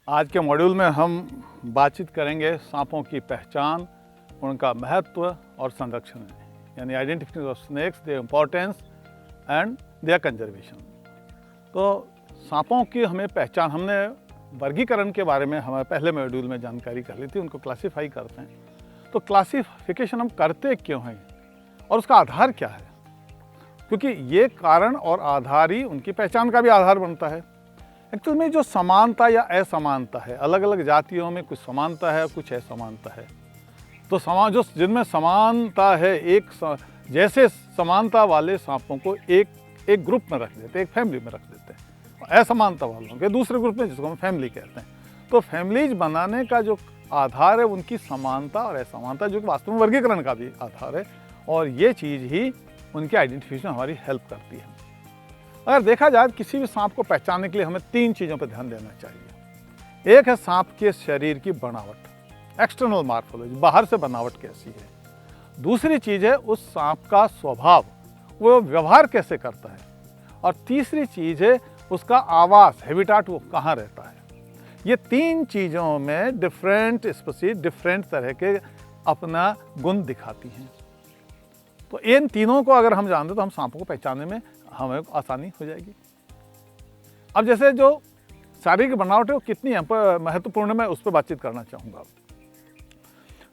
आज के मॉड्यूल में हम बातचीत करेंगे सांपों की पहचान, उनका महत्व और संरक्षण, यानी identification of snakes, their importance and their conservation. तो सांपों की हमें पहचान, हमने वर्गीकरण के बारे में हमारे पहले मॉड्यूल में जानकारी कर ली थी, उनको क्लासीफाई करते हैं। तो क्लासिफिकेशन हम करते क्यों हैं और उसका आधार क्या है, क्योंकि ये कारण और आधार ही उनकी पहचान का भी आधार बनता है। एक्चुअल में जो समानता या असमानता है, अलग अलग जातियों में कुछ समानता है, कुछ असमानता है। तो जो जिनमें समानता है, जैसे समानता वाले सांपों को एक ग्रुप में रख देते हैं, एक फैमिली में रख देते हैं। असमानता वालों के दूसरे ग्रुप में, जिसको हम फैमिली कहते हैं। तो फैमिलीज बनाने का जो आधार है उनकी समानता और असमानता, जो कि वास्तव में वर्गीकरण का भी आधार है, और ये चीज़ ही उनके आइडेंटिफिकेशन हमारी हेल्प करती है। अगर देखा जाए किसी भी सांप को पहचानने के लिए हमें 3 चीज़ों पर ध्यान देना चाहिए। एक है सांप के शरीर की बनावट, एक्सटर्नल मार्फोलॉजी, बाहर से बनावट कैसी है। दूसरी चीज़ है उस सांप का स्वभाव, वो व्यवहार कैसे करता है। और तीसरी चीज़ है उसका आवास, हैबिटाट, वो कहाँ रहता है। ये 3 चीज़ों में डिफरेंट स्पीशीज डिफरेंट तरह के अपना गुण दिखाती हैं। तो इन तीनों को अगर हम जानते तो हम सांपों को पहचानने में हमें आसानी हो जाएगी। अब जैसे जो शारीरिक बनावट है वो कितनी महत्वपूर्ण है, मैं उस पर बातचीत करना चाहूँगा।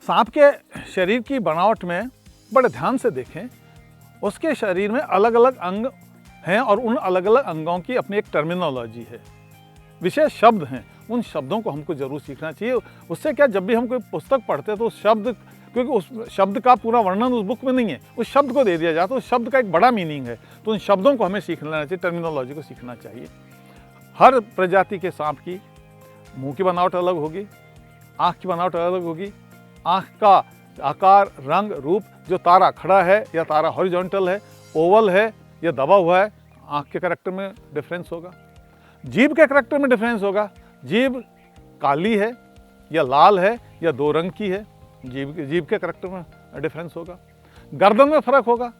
सांप के शरीर की बनावट में बड़े ध्यान से देखें, उसके शरीर में अलग अलग अंग हैं और उन अलग अलग अंगों की अपनी एक टर्मिनोलॉजी है, विशेष शब्द हैं। उन शब्दों को हमको जरूर सीखना चाहिए। उससे क्या, जब भी हम कोई पुस्तक पढ़ते हैं तो उस शब्द, क्योंकि उस शब्द का पूरा वर्णन उस बुक में नहीं है, उस शब्द को दे दिया जाता है, तो उस शब्द का एक बड़ा मीनिंग है। तो उन शब्दों को हमें सीख लेना चाहिए, टर्मिनोलॉजी को सीखना चाहिए। हर प्रजाति के सांप की मुंह की बनावट अलग होगी, आँख की बनावट अलग होगी, आँख का आकार, रंग, रूप, जो तारा खड़ा है या तारा हॉरिजॉन्टल है, ओवल है या दबा हुआ है, आँख के करैक्टर में डिफरेंस होगा। जीभ के करैक्टर में डिफरेंस होगा, जीभ काली है या लाल है या 2 रंग की है, जीभ के करैक्टर में डिफरेंस होगा। गर्दन में फर्क होगा,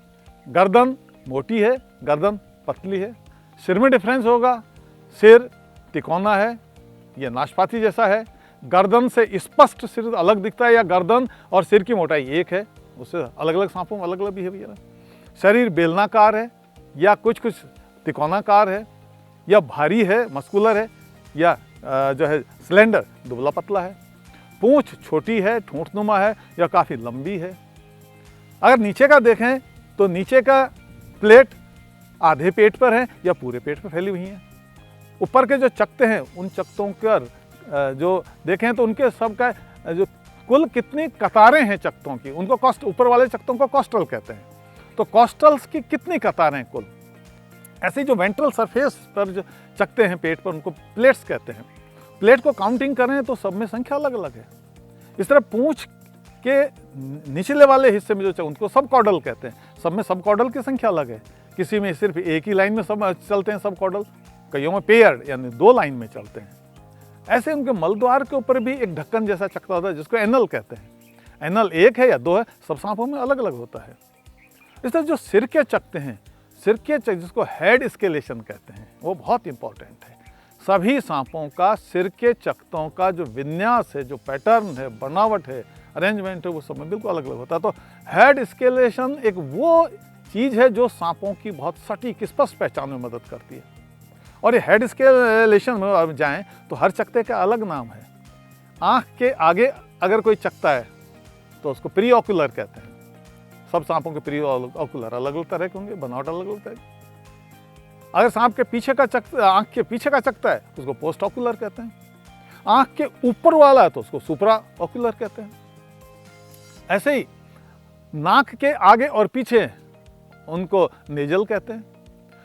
गर्दन मोटी है, गर्दन पतली है। सिर में डिफरेंस होगा, सिर तिकोना है या नाशपाती जैसा है, गर्दन से स्पष्ट सिर अलग दिखता है, या गर्दन और सिर की मोटाई एक है। उससे अलग अलग सांपों में अलग अलग बिहेवियर है। शरीर बेलनाकार है या कुछ तिकोनाकार है, या भारी है, मस्कुलर है, या जो है स्लेंडर, दुबला पतला है। पूंछ छोटी है, ठूंठनुमा है या काफ़ी लंबी है। अगर नीचे का देखें तो नीचे का प्लेट आधे पेट पर है या पूरे पेट पर फैली हुई है। ऊपर के जो चकते हैं, उन चकतों पर जो देखें तो उनके सब का जो कुल कितनी कतारें हैं चकतों की, उनको ऊपर वाले चकतों को कॉस्टल कहते हैं। तो कॉस्टल्स की कितनी कतारें कुल। ऐसे जो वेंट्रल सरफेस पर जो चकते हैं पेट पर, उनको प्लेट्स कहते हैं। प्लेट को काउंटिंग करें तो सब में संख्या अलग अलग है। इस तरह पूंछ के निचले वाले हिस्से में जो उनको सब कॉर्डल कहते हैं, सब में सब कॉर्डल की संख्या अलग है। किसी में सिर्फ एक ही लाइन में सब चलते हैं सब कॉर्डल, कईयों में पेयर्ड यानी 2 लाइन में चलते हैं। ऐसे उनके मलद्वार के ऊपर भी एक ढक्कन जैसा चकता होता है, जिसको एनल कहते हैं। एनल 1 है या 2 है, सब सांपों में अलग अलग होता है। इस तरह जो सिर के चकते हैं, सिर के चक जिसको हेड स्केलेशन कहते हैं, वो बहुत इंपॉर्टेंट है। सभी सांपों का सिर के चकतों का जो विन्यास है, जो पैटर्न है, बनावट है, अरेंजमेंट है, वो सब में बिल्कुल अलग अलग होता है। तो हेड स्केलेशन एक वो चीज़ है जो सांपों की बहुत सटीक स्पष्ट पहचान में मदद करती है। और ये हेड स्केलेशन में अब जाएँ तो हर चकते का अलग नाम है। आँख के आगे अगर कोई चकता है तो उसको प्री ऑक्यूलर कहते हैं। सब सांपों के प्री ऑक्यूलर अलग अलग तरह के होंगे, बनावट अलग अलग तरह की। अगर सांप के पीछे का आँख के पीछे का चकता है तो उसको पोस्ट ऑक्यूलर कहते हैं। आँख के ऊपर वाला है तो उसको सुप्रा ऑक्यूलर कहते हैं। ऐसे ही नाक के आगे और पीछे उनको नेजल कहते हैं।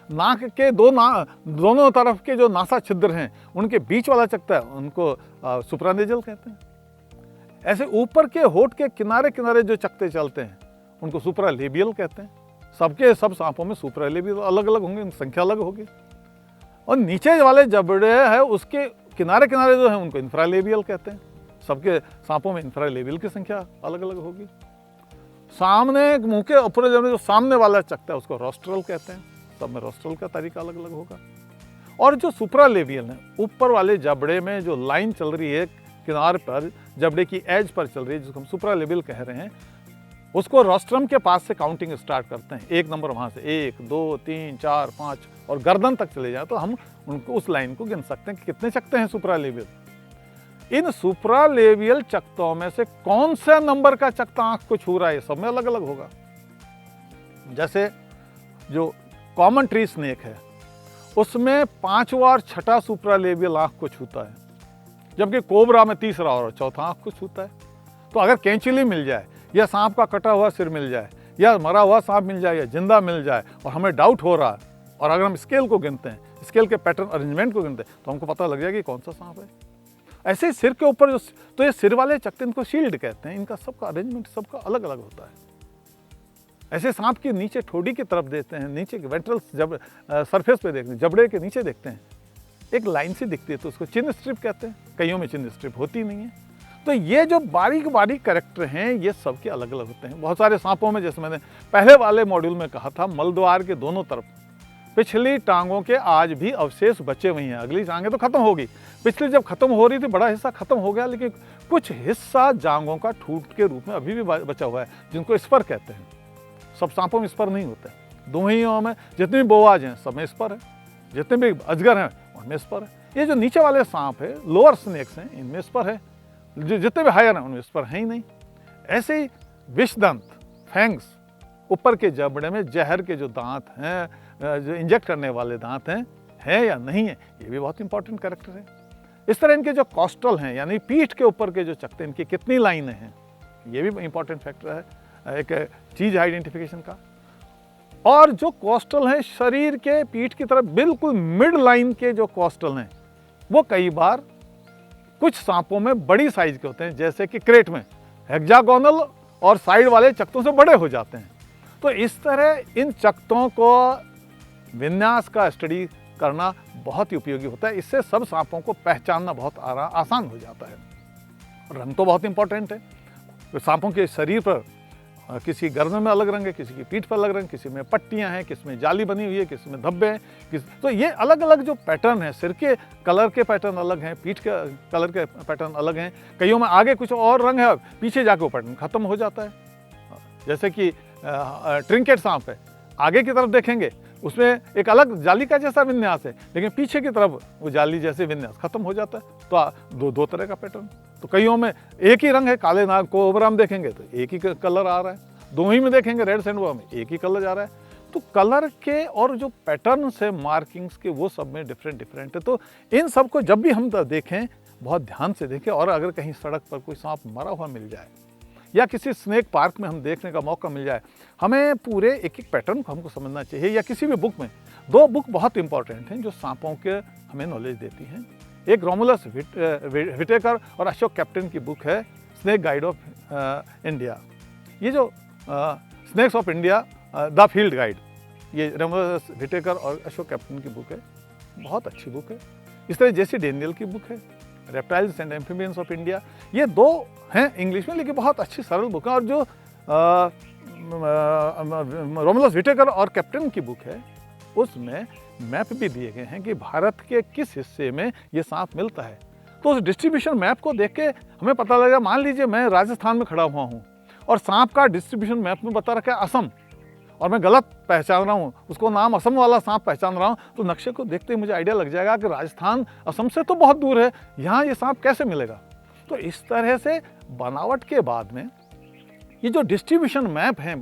नाक के दोनों तरफ के जो नासा छिद्र हैं, उनके बीच वाला चकता है, उनको सुप्रानेजल कहते हैं। ऐसे ऊपर के होठ के किनारे किनारे जो चकते चलते हैं, उनको सुप्रालेबियल कहते हैं। सब सांपों में सुप्रालेबियल अलग अलग होंगे, उनकी संख्या अलग होगी। और नीचे वाले जबड़े हैं उसके किनारे किनारे जो हैं, उनको इंफ्रालेबियल कहते हैं। सबके सांपों में इंफ्रालेबियल की संख्या अलग अलग होगी। सामने मुंह के ऊपर जो सामने वाला चकता है उसको रोस्ट्रल कहते हैं। सब में रोस्ट्रल का तरीका अलग अलग होगा। और जो सुप्रालेबियल है, ऊपर वाले जबड़े में जो लाइन चल रही है किनार पर, जबड़े की एज पर चल रही है, जिसको हम सुप्रालेबियल कह रहे हैं, उसको रोस्ट्रम के पास से काउंटिंग स्टार्ट करते हैं। 1 नंबर वहाँ से 1 2 3 4 5 और गर्दन तक चले जाए तो हम उनको उस लाइन को गिन सकते हैं कि कितने चकते हैं सुप्रालेबियल। इन सुप्रालेबियल चकतों में से कौन सा नंबर का चकता आंख को छू रहा है, सब में अलग अलग होगा। जैसे जो कॉमन ट्री स्नेक है उसमें 5वां और 6ठा सुप्रालेबियल आंख को छूता है, जबकि कोबरा में 3रा और 4था आंख को छूता है। तो अगर कैंचिली मिल जाए या सांप का कटा हुआ सिर मिल जाए या मरा हुआ सांप मिल जाए या जिंदा मिल जाए और हमें डाउट हो रहा है, और अगर हम स्केल को गिनते हैं, स्केल के पैटर्न अरेंजमेंट को गिनते हैं, तो हमको पता लग जाएगा कि कौन सा सांप है। ऐसे ही सिर के ऊपर तो ये सिर वाले चकते इनको शील्ड कहते हैं, इनका सबका अरेंजमेंट सबका अलग अलग होता है। ऐसे सांप के नीचे ठोड़ी की तरफ देखते हैं, नीचे वेंट्रल्स जब सरफेस पे देखते हैं, जबड़े के नीचे देखते हैं, एक लाइन सी दिखती है तो उसको चिन स्ट्रिप कहते हैं। कईयों में चिन स्ट्रिप होती नहीं है। तो ये जो बारीक बारीक कैरेक्टर हैं ये सबके अलग अलग होते हैं। बहुत सारे सांपों में, जैसे मैंने पहले वाले मॉड्यूल में कहा था, मलद्वार के दोनों तरफ पिछली टांगों के आज भी अवशेष बचे हुए हैं। अगली टांगें तो खत्म होगी, पिछली जब खत्म हो रही थी बड़ा हिस्सा खत्म हो गया, लेकिन कुछ हिस्सा जांघों का ठूट के रूप में अभी भी बचा हुआ है, जिनको स्पर कहते हैं। सब सांपों में स्पर नहीं होते, दोहियों में जितने भी बोआज हैं सब में स्पर है, जितने भी अजगर हैं उनमें स्पर है। ये जो नीचे वाले सांप है, लोअर स्नेक्स हैं, इनमें स्पर है, जितने भी हायर हैं उनमें स्पर है ही नहीं। ऐसे ही विषदंत फैंग्स, ऊपर के जबड़े में जहर के जो दांत हैं, जो इंजेक्ट करने वाले दांत हैं, है या नहीं है, ये भी बहुत इंपॉर्टेंट कैरेक्टर है। इस तरह इनके जो कॉस्टल हैं, यानी पीठ के ऊपर के जो चकते, इनकी कितनी लाइनें हैं, ये भी इंपॉर्टेंट फैक्टर है एक चीज आइडेंटिफिकेशन का। और जो कॉस्टल हैं, शरीर के पीठ की तरफ बिल्कुल मिड लाइन के जो कॉस्टल हैं, वो कई बार कुछ सांपों में बड़ी साइज के होते हैं, जैसे कि क्रेट में हेक्सागोनल और साइड वाले चकतों से बड़े हो जाते हैं। तो इस तरह इन चकतों को विन्यास का स्टडी करना बहुत ही उपयोगी होता है। इससे सब सांपों को पहचानना बहुत आसान हो जाता है। रंग तो बहुत इंपॉर्टेंट है। तो सांपों के शरीर पर किसी गर्दन में अलग रंग है, किसी की पीठ पर अलग रंग, किसी में पट्टियां हैं, किसी में जाली बनी हुई है, किसी में धब्बे हैं, तो ये अलग अलग जो पैटर्न है, सिर के कलर के पैटर्न अलग हैं, पीठ के कलर के पैटर्न अलग हैं। कईयों में आगे कुछ और रंग है, पीछे जाके वो पैटर्न खत्म हो जाता है। जैसे कि ट्रिंकेट सांप है, आगे की तरफ देखेंगे उसमें एक अलग जाली का जैसा विन्यास है, लेकिन पीछे की तरफ वो जाली जैसे विन्यास खत्म हो जाता है। तो दो तरह का पैटर्न। तो कईयों में एक ही रंग है, काले नाग कोबरा में देखेंगे तो एक ही कलर आ रहा है, दोही में देखेंगे रेड सैंडबॉ में एक ही कलर जा रहा है। तो कलर के और जो पैटर्न है मार्किंग्स के, वो सब में डिफरेंट है। तो इन सब को जब भी हम देखें, बहुत ध्यान से देखें। और अगर कहीं सड़क पर कोई सांप मरा हुआ मिल जाए या किसी स्नेक पार्क में हम देखने का मौका मिल जाए, हमें पूरे एक एक पैटर्न को हमको समझना चाहिए। या किसी भी बुक में, 2 बुक बहुत इंपॉर्टेंट हैं जो सांपों के हमें नॉलेज देती हैं। एक रोमुलस व्हिटेकर और अशोक कैप्टन की बुक है स्नेक गाइड ऑफ इंडिया। ये जो snacks of India the field guide, ये रोमुलस व्हिटेकर और अशोक कैप्टन की बुक है, बहुत अच्छी बुक है। इस तरह जेसी डेनियल की बुक है reptiles and amphibians of India. ये 2 हैं इंग्लिश में, लेकिन बहुत अच्छी सरल बुक है। और जो रोमुलस व्हिटेकर और कैप्टन की बुक है, उसमें मैप भी दिए गए हैं कि भारत के किस हिस्से में ये सांप मिलता है। तो उस डिस्ट्रीब्यूशन मैप को देख के हमें पता लगेगा, मान लीजिए मैं राजस्थान में खड़ा हुआ हूँ और सांप का डिस्ट्रीब्यूशन मैप में बता रखा है असम, और मैं गलत पहचान रहा हूँ, उसको नाम असम वाला सांप पहचान रहा हूँ, तो नक्शे को देखते ही मुझे आइडिया लग जाएगा कि राजस्थान असम से तो बहुत दूर है, यहाँ ये सांप कैसे मिलेगा। तो इस तरह से बनावट के बाद में ये जो डिस्ट्रीब्यूशन मैप हैं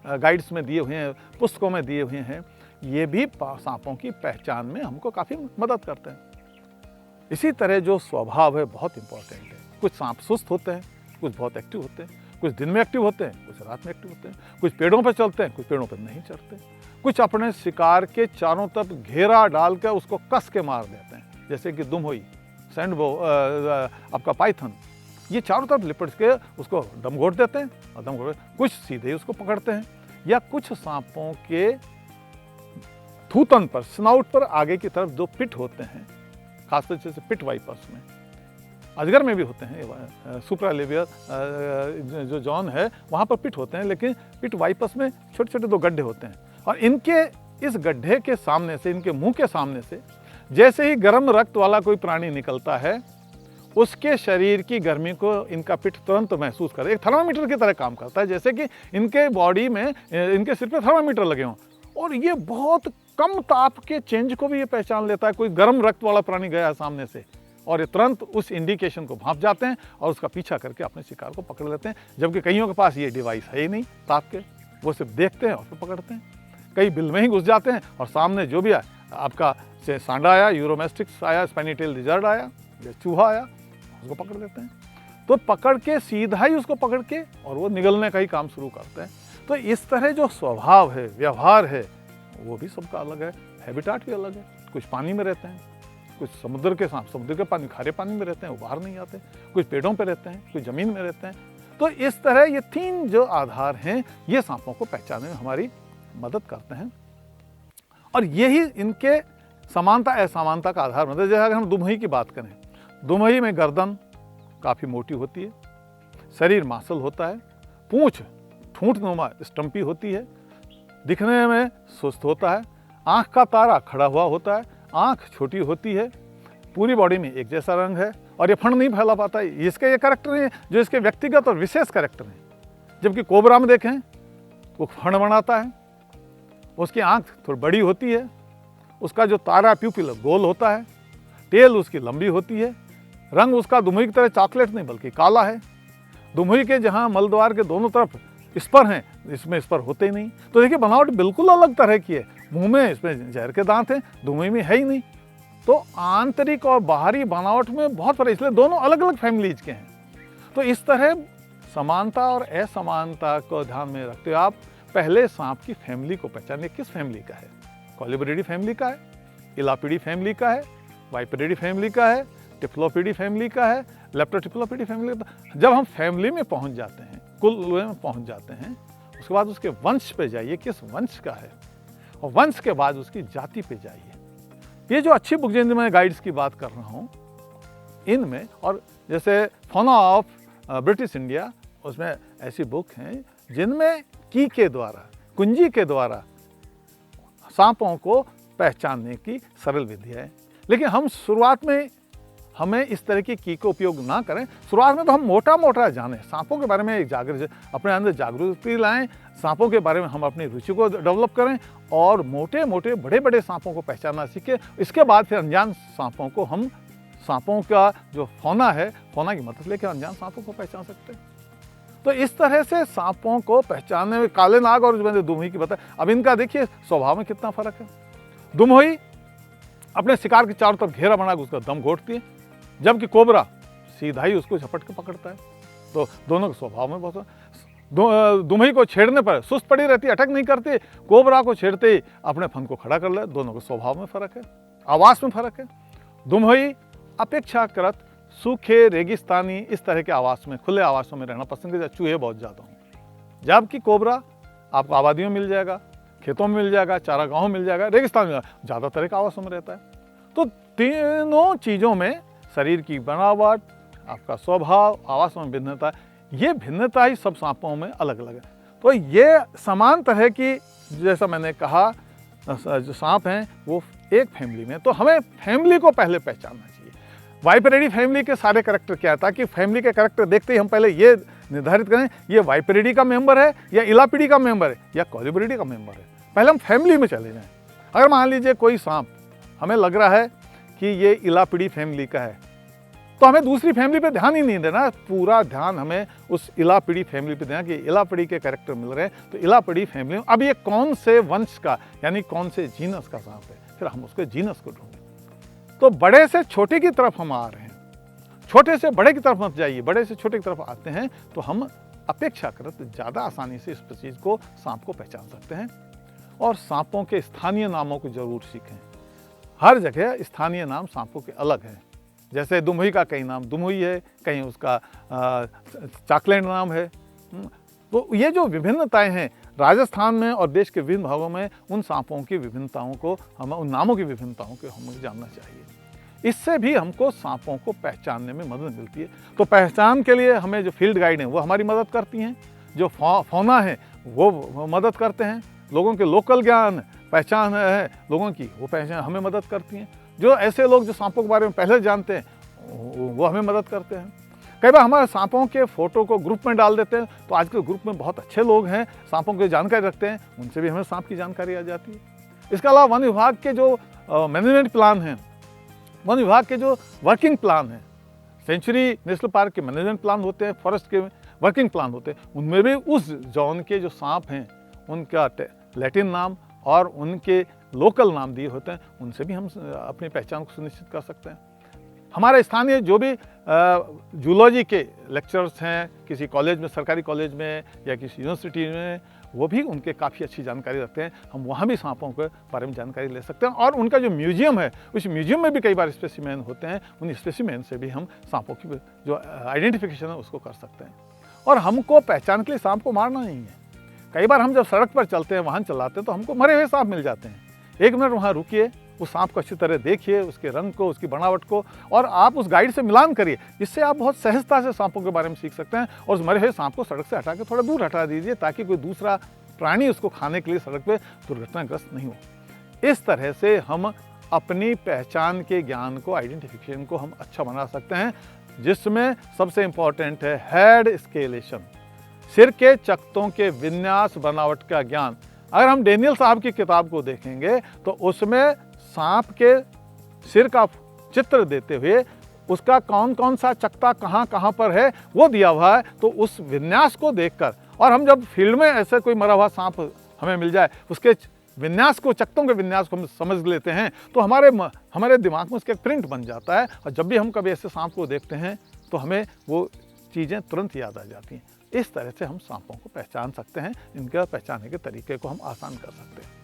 गाइड्स में दिए हुए हैं, पुस्तकों में दिए हुए हैं, ये भी सांपों की पहचान में हमको काफ़ी मदद करते हैं। इसी तरह जो स्वभाव है बहुत इंपॉर्टेंट है। कुछ सांप सुस्त होते हैं, कुछ बहुत एक्टिव होते हैं, कुछ दिन में एक्टिव होते हैं, कुछ रात में एक्टिव होते हैं, कुछ पेड़ों पर चलते हैं, कुछ पेड़ों पर नहीं चढ़ते, कुछ अपने शिकार के चारों तरफ घेरा डाल कर उसको कस के मार देते हैं, जैसे कि दुम्होई, सैंडबो, आपका पाइथन, ये चारों तरफ लिपट के उसको दम घोट देते हैं और दम घोट, कुछ सीधे ही उसको पकड़ते हैं, या कुछ सांपों के थूतन पर, स्नाउट पर आगे की तरफ 2 पिट होते हैं, खासतौर से पिट वाइपर्स में, अजगर में भी होते हैं, सुप्रालेबियल जो जॉन है वहाँ पर पिट होते हैं, लेकिन पिट वाइपर्स में छोटे छोटे 2 गड्ढे होते हैं। और इनके इस गड्ढे के सामने से, इनके मुंह के सामने से जैसे ही गर्म रक्त वाला कोई प्राणी निकलता है, उसके शरीर की गर्मी को इनका पिठ तुरंत महसूस करे, एक थर्मामीटर की तरह काम करता है, जैसे कि इनके बॉडी में, इनके सिर पे थर्मामीटर लगे हों, और ये बहुत कम ताप के चेंज को भी ये पहचान लेता है। कोई गर्म रक्त वाला प्राणी गया है सामने से, और ये तुरंत उस इंडिकेशन को भांप जाते हैं और उसका पीछा करके अपने शिकार को पकड़ लेते हैं। जबकि कईयों के पास ये डिवाइस है ही नहीं ताप के, वो सिर्फ देखते हैं और फिर पकड़ते हैं। कई बिल में ही घुस जाते हैं और सामने जो भी आया, आपका से सांडा आया, यूरोमेस्टिक्स आया, स्पाइनी टेल लिजर्ड आया या चूहा आया, उसको पकड़ लेते हैं। तो पकड़ के सीधा ही उसको पकड़ के और वो निगलने का ही काम शुरू करते हैं। तो इस तरह जो स्वभाव है, व्यवहार है, वो भी सबका अलग है, हैबिटाट भी अलग है। कुछ पानी में रहते हैं, कुछ समुद्र के सांप, समुद्र के पानी, खारे पानी में रहते हैं, वो बाहर नहीं आते, कुछ पेड़ों पे रहते हैं, कुछ जमीन में रहते हैं। तो इस तरह ये 3 जो आधार हैं, ये सांपों को पहचानने में हमारी मदद करते हैं, और यही इनके समानता असमानता का आधार बनता है। जैसे अगर हम दुमही की बात करें, दुमही में गर्दन काफ़ी मोटी होती है, शरीर मांसल होता है, पूंछ ठूंठनुमा स्टम्पी होती है, दिखने में सुस्त होता है, आँख का तारा खड़ा हुआ होता है, आँख छोटी होती है, पूरी बॉडी में एक जैसा रंग है, और ये फंड नहीं फैला पाता है। इसके ये कैरेक्टर हैं जो इसके व्यक्तिगत और विशेष कैरेक्टर हैं। जबकि कोबरा में देखें, वो फंड बनाता है, उसकी आँख थोड़ी बड़ी होती है, उसका जो तारा प्यूपिल गोल होता है, टेल उसकी लंबी होती है, रंग उसका दुमुही की तरह चॉकलेट नहीं बल्कि काला है। दुमुही के जहाँ मलद्वार के दोनों तरफ स्पर हैं, इसमें स्पर होते ही नहीं। तो देखिए बनावट बिल्कुल अलग तरह की है। मुंह में इसमें जहर के दांत हैं, दुमुही में है ही नहीं। तो आंतरिक और बाहरी बनावट में बहुत फर्क, इसलिए दोनों अलग अलग फैमिलीज के हैं। तो इस तरह समानता और असमानता को ध्यान में रखते हुए आप पहले सांप की फैमिली को पहचानिए, किस फैमिली का है। कोलिब्रिडी फैमिली का है, इलापिडी फैमिली का है, वाइपरिडी फैमिली का है, टिफ्लोपिडी फैमिली का है, लेप्टोटिफ्लोपिडी फैमिली का। जब हम फैमिली में पहुंच जाते हैं, कुल में पहुंच जाते हैं, उसके बाद उसके वंश पे जाइए, किस वंश का है, और वंश के बाद उसकी जाति पे जाइए। ये जो अच्छी बुक जिनमें मैं गाइड्स की बात कर रहा हूँ, इनमें, और जैसे फौना ऑफ ब्रिटिश इंडिया, उसमें ऐसी बुक हैं जिनमें की के द्वारा, कुंजी के द्वारा सांपों को पहचानने की सरल विधि है। लेकिन हम शुरुआत में हमें इस तरह की का उपयोग ना करें। शुरुआत में तो हम मोटा मोटा जानें, सांपों के बारे में एक अपने अंदर जागरूकता लाएं, सांपों के बारे में हम अपनी रुचि को डेवलप करें और मोटे मोटे बड़े बड़े सांपों को पहचानना सीखें। इसके बाद फिर अनजान सांपों को हम, सांपों का जो फौना है, फौना की मदद लेकर अनजान सांपों को पहचान सकते हैं। तो इस तरह से सांपों को पहचानने में काले नाग और जो मैंने दुमुही की बताया, अब इनका देखिए स्वभाव में कितना फर्क है। दुमुही अपने शिकार के चारों तरफ घेरा बना के उसका दम घोटती है, जबकि कोबरा सीधा ही उसको झपट के पकड़ता है। तो दोनों के स्वभाव में बहुत दुमुही को छेड़ने पर सुस्त पड़ी रहती है, अटैक नहीं करती, कोबरा को छेड़ते ही अपने फन को खड़ा कर ले। दोनों के स्वभाव में फर्क है, आवास में फर्क है। दुमुही अपेक्षाकृत सूखे रेगिस्तानी इस तरह के आवास में, खुले आवासों में रहना पसंद करता है, चूहे बहुत ज़्यादा हों। जबकि कोबरा आपको आबादियों में मिल जाएगा, खेतों में मिल जाएगा, चारागाहों में मिल जाएगा, रेगिस्तान में ज़्यादा तरह के आवासों में रहता है। तो तीनों चीज़ों में शरीर की बनावट, आपका स्वभाव, आवास में भिन्नता, ये भिन्नता ही सब सांपों में अलग अलग है। तो ये समान तरह की, जैसा मैंने कहा, जो सांप हैं वो एक फैमिली में, तो हमें फैमिली को पहले पहचानना चाहिए। वाइपरिडी फैमिली के सारे कैरेक्टर क्या है, ताकि फैमिली के कैरेक्टर देखते ही हम पहले ये निर्धारित करें ये वाइपरिडी का मेंबर है या इलापिडी का मेंबर है या कोलिब्रिडी का मेंबर है। पहले हम फैमिली में चले जाएं। अगर मान लीजिए कोई सांप हमें लग रहा है कि ये इलापिडी फैमिली का है, तो हमें दूसरी फैमिली पे ध्यान ही नहीं देना, पूरा ध्यान हमें उस इलापिडी फैमिली पे देना कि इलापिडी के कैरेक्टर मिल रहे हैं, तो इलापिडी फैमिली में अब ये कौन से वंश का, यानी कौन से जीनस का सांप है, फिर हम उसके जीनस को ढूंढें। तो बड़े से छोटे की तरफ हम आ रहे हैं, छोटे से बड़े की तरफ मत जाइए, बड़े से छोटे की तरफ आते हैं तो हम अपेक्षाकृत ज़्यादा आसानी से इस चीज़ को, सांप को पहचान सकते हैं। और सांपों के स्थानीय नामों को जरूर सीखें। हर जगह स्थानीय नाम सांपों के अलग हैं। जैसे दुमुही का कहीं नाम दुमुही है, कहीं उसका चाकलेट नाम है। तो ये जो विभिन्नताएं हैं राजस्थान में और देश के विभिन्न भागों में, उन सांपों की विभिन्नताओं को, हम उन नामों की विभिन्नताओं को हमें जानना चाहिए। इससे भी हमको सांपों को पहचानने में मदद मिलती है। तो पहचान के लिए हमें जो फील्ड गाइड हैं वो हमारी मदद करती हैं, जो फौना है वो मदद करते हैं, लोगों के लोकल ज्ञान, पहचान है लोगों की, वो पहचान हमें मदद करती हैं। जो ऐसे लोग जो सांपों के बारे में पहले जानते हैं वो हमें मदद करते हैं। कई बार हमारे सांपों के फोटो को ग्रुप में डाल देते हैं, तो आजकल ग्रुप में बहुत अच्छे लोग हैं, सांपों की जानकारी रखते हैं, उनसे भी हमें सांप की जानकारी आ जाती है। इसके अलावा वन विभाग के जो मैनेजमेंट प्लान हैं, वन विभाग के जो वर्किंग प्लान हैं, सेंचुरी नेशनल पार्क के मैनेजमेंट प्लान होते हैं, फॉरेस्ट के वर्किंग प्लान होते हैं, उनमें भी उस जोन के जो सांप हैं उनका लैटिन नाम और उनके लोकल नाम दिए होते हैं, उनसे भी हम अपनी पहचान को सुनिश्चित कर सकते हैं। हमारे स्थानीय जो भी जूलॉजी के लेक्चरर्स हैं किसी कॉलेज में, सरकारी कॉलेज में या किसी यूनिवर्सिटी में, वो भी उनके काफ़ी अच्छी जानकारी रखते हैं, हम वहाँ भी सांपों के बारे में जानकारी ले सकते हैं। और उनका जो म्यूजियम है, उस म्यूजियम में भी कई बार स्पेसिमेन होते हैं, उन स्पेसिमेन से भी हम सांपों की जो आइडेंटिफिकेशन है उसको कर सकते हैं। और हमको पहचान के लिए सांप को मारना नहीं है। कई बार हम जब सड़क पर चलते हैं, वाहन चलाते हैं, तो हमको मरे हुए सांप मिल जाते हैं। 1 मिनट वहाँ रुकिए, उस सांप को अच्छी तरह देखिए, उसके रंग को, उसकी बनावट को, और आप उस गाइड से मिलान करिए। इससे आप बहुत सहजता से सांपों के बारे में सीख सकते हैं। और उस मरे हुए सांप को सड़क से हटा के थोड़ा दूर हटा दीजिए, ताकि कोई दूसरा प्राणी उसको खाने के लिए सड़क पे दुर्घटनाग्रस्त नहीं हो। इस तरह से हम अपनी पहचान के ज्ञान को, आइडेंटिफिकेशन को हम अच्छा बना सकते हैं, जिसमें सबसे इम्पॉर्टेंट है हेड स्केलेशन, सिर के चकत्तों के विन्यास बनावट का ज्ञान। अगर हम डेनियल साहब की किताब को देखेंगे तो उसमें सांप के सिर का चित्र देते हुए उसका कौन कौन सा चकत्ता कहाँ कहाँ पर है वो दिया हुआ है। तो उस विन्यास को देखकर, और हम जब फील्ड में ऐसे कोई मरा हुआ सांप हमें मिल जाए, उसके विन्यास को, चकत्तों के विन्यास को हम समझ लेते हैं, तो हमारे दिमाग में उसका एक प्रिंट बन जाता है। और जब भी हम कभी ऐसे सांप को देखते हैं तो हमें वो चीज़ें तुरंत याद आ जाती हैं। इस तरह से हम सांपों को पहचान सकते हैं, इनके पहचानने के तरीके को हम आसान कर सकते हैं।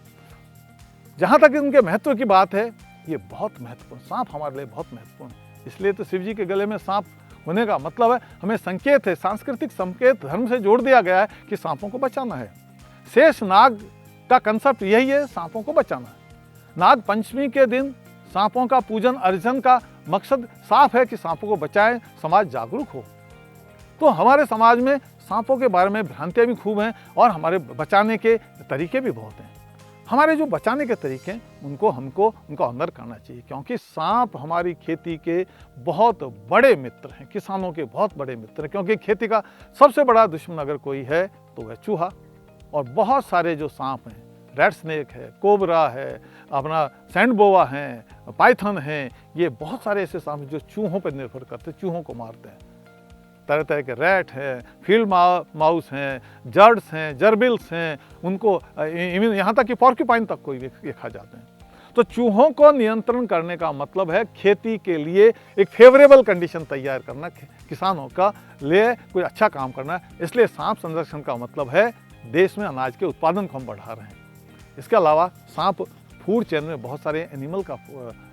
जहाँ तक इनके महत्व की बात है, ये बहुत महत्वपूर्ण, सांप हमारे लिए बहुत महत्वपूर्ण है। इसलिए तो शिव जी के गले में सांप होने का मतलब है, हमें संकेत है, सांस्कृतिक संकेत धर्म से जोड़ दिया गया है कि सांपों को बचाना है। शेष नाग का कंसेप्ट यही है, सांपों को बचाना है। नाग पंचमी के दिन सांपों का पूजन अर्चन का मकसद साफ है कि सांपों को बचाएं, समाज जागरूक हो। तो हमारे समाज में सांपों के बारे में भ्रांतियाँ भी खूब हैं और हमारे बचाने के तरीके भी बहुत हैं। हमारे जो बचाने के तरीके हैं हमको उनका ऑनर करना चाहिए, क्योंकि सांप हमारी खेती के बहुत बड़े मित्र हैं, किसानों के बहुत बड़े मित्र हैं। क्योंकि खेती का सबसे बड़ा दुश्मन अगर कोई है तो वह चूहा। और बहुत सारे जो सांप हैं, रेड स्नेक है, कोबरा है, अपना सैंड बोआ है, पाइथन है, ये बहुत सारे ऐसे सांप जो चूहों पर निर्भर करते हैं, चूहों को मारते हैं। तरह तरह के रैट हैं, फील्ड माउस हैं, जर्ड्स हैं, जर्बिल्स हैं, उनको यहाँ तक कि पॉर्क्यूपाइन तक कोई ये खा जाते हैं। तो चूहों को नियंत्रण करने का मतलब है खेती के लिए एक फेवरेबल कंडीशन तैयार करना, किसानों का लिए कोई अच्छा काम करना। इसलिए सांप संरक्षण का मतलब है देश में अनाज के उत्पादन को हम बढ़ा रहे हैं। इसके अलावा सांप फूड चेन में बहुत सारे एनिमल का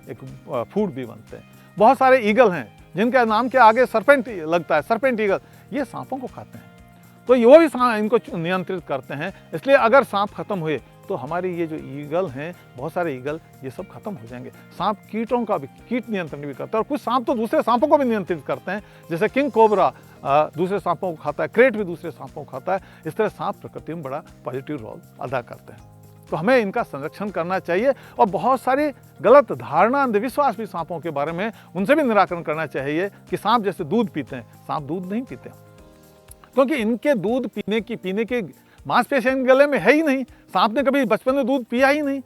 एक फूड भी बनते हैं। बहुत सारे ईगल हैं जिनके नाम के आगे सरपेंट लगता है, सरपेंट ईगल, ये सांपों को खाते हैं। तो वो भी इनको नियंत्रित करते हैं। इसलिए अगर सांप खत्म हुए तो हमारी ये जो ईगल हैं, बहुत सारे ईगल, ये सब खत्म हो जाएंगे। सांप कीटों का भी, कीट नियंत्रण भी करता है, और कुछ सांप तो दूसरे सांपों को भी नियंत्रित करते हैं। जैसे किंग कोबरा दूसरे सांपों को खाता है, क्रेट भी दूसरे सांपों को खाता है। इस तरह सांप प्रकृति में बड़ा पॉजिटिव रोल अदा करते हैं। तो हमें इनका संरक्षण करना चाहिए। और बहुत सारी गलत धारणा, अंधविश्वास भी सांपों के बारे में, उनसे भी निराकरण करना चाहिए कि सांप जैसे दूध पीते हैं, सांप दूध नहीं पीते, क्योंकि इनके दूध पीने की मांसपेशियां गले में है ही नहीं। सांप ने कभी बचपन में दूध पिया ही नहीं।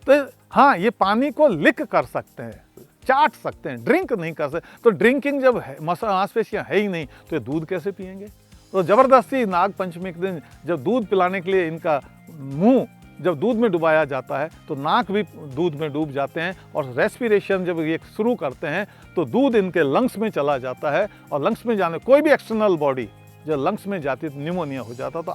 तो हाँ, ये पानी को लिक कर सकते हैं, चाट सकते हैं, ड्रिंक नहीं कर सकते। तो ड्रिंकिंग जब मांसपेशियां है ही नहीं तो ये दूध कैसे पिएंगे? तो जबरदस्ती नाग पंचमी के दिन जब दूध पिलाने के लिए इनका मुंह जब दूध में डुबाया जाता है तो नाक भी दूध में डूब जाते हैं, और रेस्पिरेशन जब ये शुरू करते हैं तो दूध इनके लंग्स में चला जाता है। और लंग्स में जाने, कोई भी एक्सटर्नल बॉडी जब लंग्स में जाती है तो निमोनिया हो जाता है। तो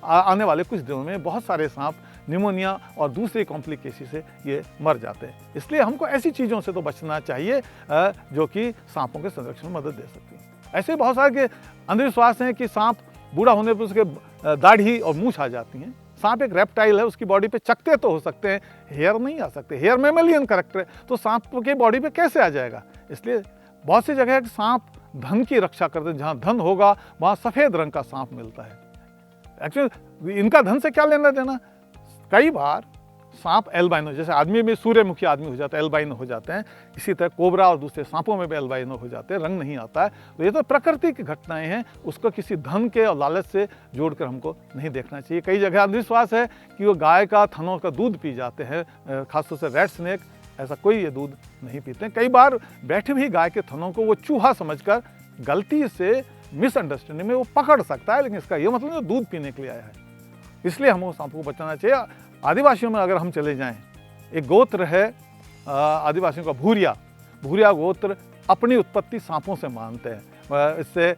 आने वाले कुछ दिनों में बहुत सारे सांप निमोनिया और दूसरी कॉम्प्लिकेशन से ये मर जाते हैं। इसलिए हमको ऐसी चीज़ों से तो बचना चाहिए जो कि सांपों के संरक्षण में मदद दे सकती है। ऐसे बहुत सारे अंधविश्वास हैं कि सांप बूढ़ा होने पर उसके दाढ़ी और मूंछ आ जाती हैं। सांप एक रेप्टाइल है, उसकी बॉडी पे चकत्ते तो हो सकते हैं, हेयर नहीं आ सकते। हेयर मैमेलियन कैरेक्टर है, तो सांप के बॉडी पे कैसे आ जाएगा? इसलिए बहुत सी जगह है कि सांप धन की रक्षा करते हैं। जहाँ धन होगा वहाँ सफ़ेद रंग का सांप मिलता है। एक्चुअली इनका धन से क्या लेना देना? कई बार सांप एल्बाइनो, जैसे आदमी में सूर्यमुखी आदमी हो जाता है, एल्बाइनो हो जाते हैं, इसी तरह कोबरा और दूसरे सांपों में भी एल्बाइनो हो जाते हैं, रंग नहीं आता है। तो ये तो प्रकृति की घटनाएं हैं, उसको किसी धन के और लालच से जोड़कर हमको नहीं देखना चाहिए। कई जगह अंधविश्वास है कि वो गाय का थनों का दूध पी जाते हैं, खासतौर से रेड स्नेक, ऐसा कोई ये दूध नहीं पीते। कई बार बैठे भी गाय के थनों को वो चूहा समझकर गलती से मिसअंडरस्टैंडिंग में वो पकड़ सकता है, लेकिन इसका ये मतलब नहीं दूध पीने के लिए आया है। इसलिए हमको सांपों को बचाना चाहिए। आदिवासियों में अगर हम चले जाएं, एक गोत्र है आदिवासियों का भूरिया। भूरिया गोत्र अपनी उत्पत्ति सांपों से मानते हैं। इससे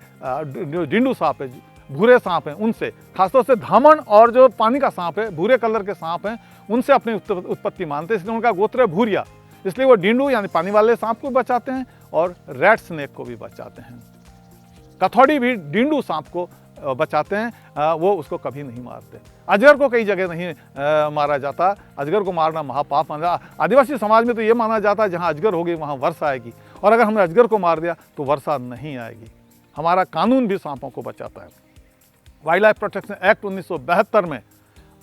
डिंडू सांप है, भूरे सांप हैं, उनसे खासतौर से धामन और जो पानी का सांप है, भूरे कलर के सांप हैं, उनसे अपनी उत्पत्ति मानते हैं, इसलिए उनका गोत्र है भूरिया। इसलिए वो डिंडू यानी पानी वाले सांप को बचाते हैं और रेड स्नेक को भी बचाते हैं। कथौड़ी भी डिंडू सांप को बचाते हैं, वो उसको कभी नहीं मारते। अजगर को कई जगह नहीं मारा जाता, अजगर को मारना महापाप माना। आदिवासी समाज में तो ये माना जाता है जहाँ अजगर होगी वहाँ वर्षा आएगी, और अगर हमने अजगर को मार दिया तो वर्षा नहीं आएगी। हमारा कानून भी सांपों को बचाता है। वाइल्ड लाइफ प्रोटेक्शन एक्ट 1972 में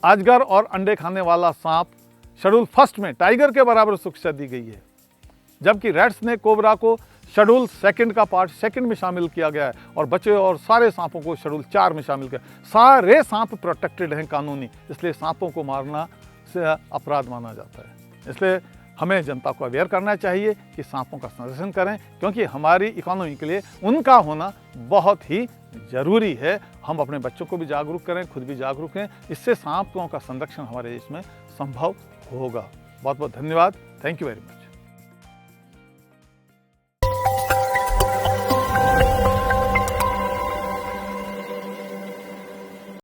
अजगर और अंडे खाने वाला सांप शेड्यूल फर्स्ट में टाइगर के बराबर सुरक्षा दी गई है, जबकि रेड स्नेक कोबरा को शेड्यूल सेकंड का पार्ट सेकंड में शामिल किया गया है, और बचे और सारे सांपों को शेड्यूल 4 में शामिल किया। सारे सांप प्रोटेक्टेड हैं कानूनी, इसलिए सांपों को मारना से अपराध माना जाता है। इसलिए हमें जनता को अवेयर करना चाहिए कि सांपों का संरक्षण करें, क्योंकि हमारी इकोनॉमी के लिए उनका होना बहुत ही ज़रूरी है। हम अपने बच्चों को भी जागरूक करें, खुद भी जागरूक हैं, इससे सांपों का संरक्षण हमारे देश में संभव होगा। बहुत बहुत धन्यवाद। Thank you very much.